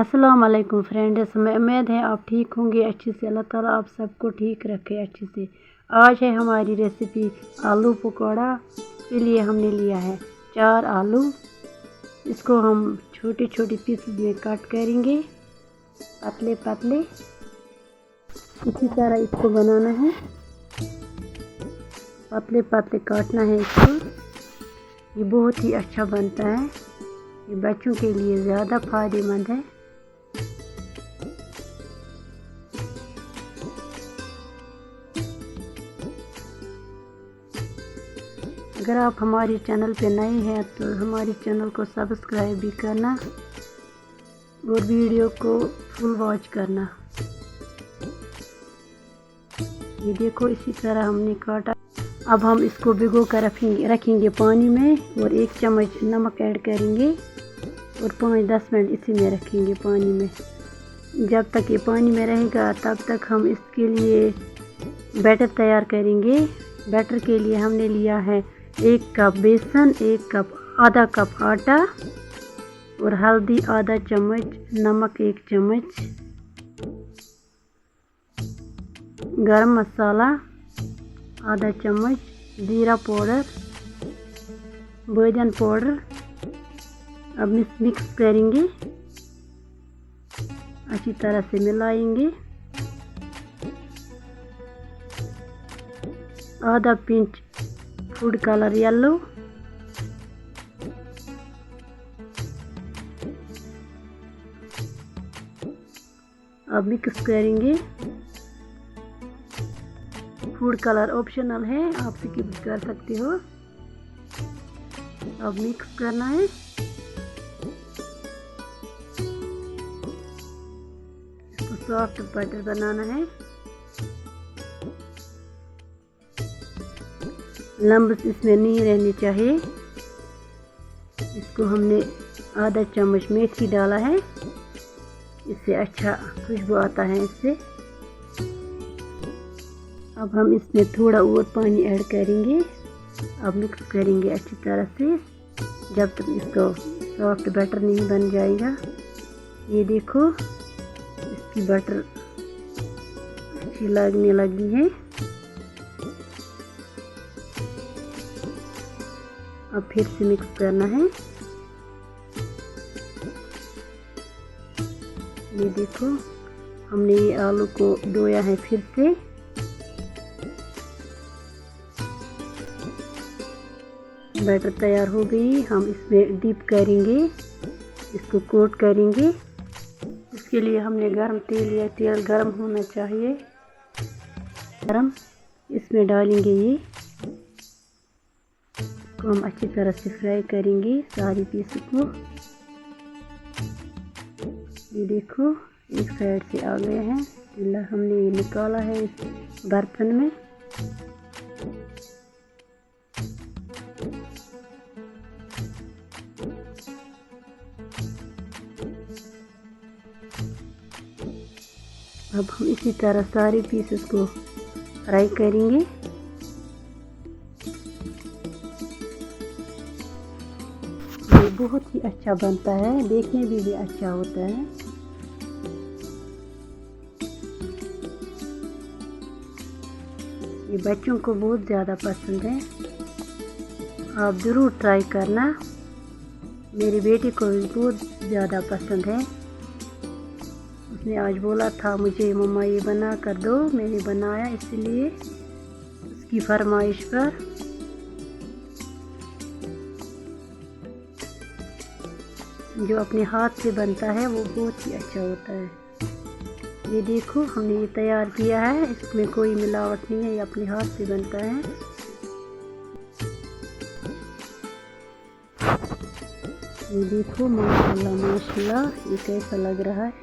अस्सलाम वालेकुम फ्रेंड्स, मैं उम्मीद है आप ठीक होंगे अच्छे से। अल्लाह ताला आप सबको ठीक रखे अच्छे से। आज है हमारी रेसिपी आलू पकौड़ा। के लिए हमने लिया है 4 आलू। इसको हम छोटे छोटे पीसेस में कट करेंगे, पतले पतले। इसी तरह इसको बनाना है, पतले पतले काटना है इसको। ये बहुत ही अच्छा बनता है, ये बच्चों के लिए ज़्यादा फायदेमंद है। अगर आप हमारे चैनल पे नए हैं तो हमारे चैनल को सब्सक्राइब भी करना और वीडियो को फुल वॉच करना। ये देखो इसी तरह हमने काटा। अब हम इसको भिगो कर रखेंगे पानी में और 1 चम्मच नमक ऐड करेंगे और 5-10 मिनट इसी में रखेंगे पानी में। जब तक ये पानी में रहेगा तब तक हम इसके लिए बैटर तैयार करेंगे। बैटर के लिए हमने लिया है 1 कप बेसन, 1 कप आधा कप आटा और हल्दी आधा चम्मच, नमक 1 चम्मच, गरम मसाला आधा चम्मच, जीरा पाउडर, बैगन पाउडर। अब मिक्स करेंगे, अच्छी तरह से मिलाएंगे। आधा पिंच फूड कलर येलो, अब मिक्स करेंगे। फूड कलर ऑप्शनल है, आप स्किप कर सकते हो। अब मिक्स करना है। इसको सॉफ्ट बैटर बनाना है। लम्ब इसमें नहीं रहने चाहिए। इसको हमने आधा चम्मच मेथी डाला है, इससे अच्छा खुशबू आता है इससे। अब हम इसमें थोड़ा और पानी ऐड करेंगे। अब मिक्स करेंगे अच्छी तरह से जब तक इसका सॉफ्ट बैटर नहीं बन जाएगा। ये देखो इसकी बैटर अच्छी लगने लगी है। अब फिर से मिक्स करना है। ये देखो हमने ये आलू को धोया है फिर से। बैटर तैयार हो गई। हम इसमें डीप करेंगे, इसको कोट करेंगे। इसके लिए हमने गरम तेल लिया, तेल गरम होना चाहिए। गरम इसमें डालेंगे ये, इसको हम अच्छी तरह से फ्राई करेंगे सारी पीस को। ये देखो एक साइड से आ गए हैं, हमने ये निकाला है इस बर्तन में। अब हम इसी तरह सारे पीसेस को फ्राई करेंगे। ये बहुत ही अच्छा बनता है, देखने में भी अच्छा होता है। ये बच्चों को बहुत ज़्यादा पसंद है, आप ज़रूर ट्राई करना। मेरी बेटी को भी बहुत ज़्यादा पसंद है। उसने आज बोला था मुझे मम्मा ये बना कर दो, मैंने बनाया इसलिए उसकी फरमाइश पर। जो अपने हाथ से बनता है वो बहुत ही अच्छा होता है। ये देखो हमने ये तैयार किया है, इसमें कोई मिलावट नहीं है, ये अपने हाथ से बनता है। ये देखो माशाल्लाह माशाल्लाह, ये कैसा लग रहा है,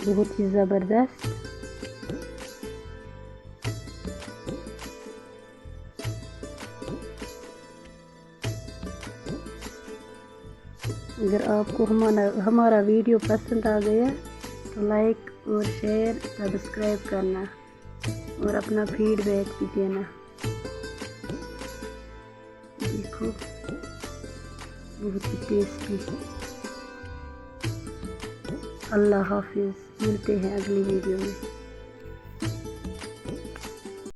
बहुत ही ज़बरदस्त। अगर आपको हमारा वीडियो पसंद आ गया तो लाइक और शेयर सब्सक्राइब करना और अपना फीडबैक भी देना। देखो बहुत ही टेस्टी। अल्लाह हाफिज़, मिलते हैं अगली वीडियो में।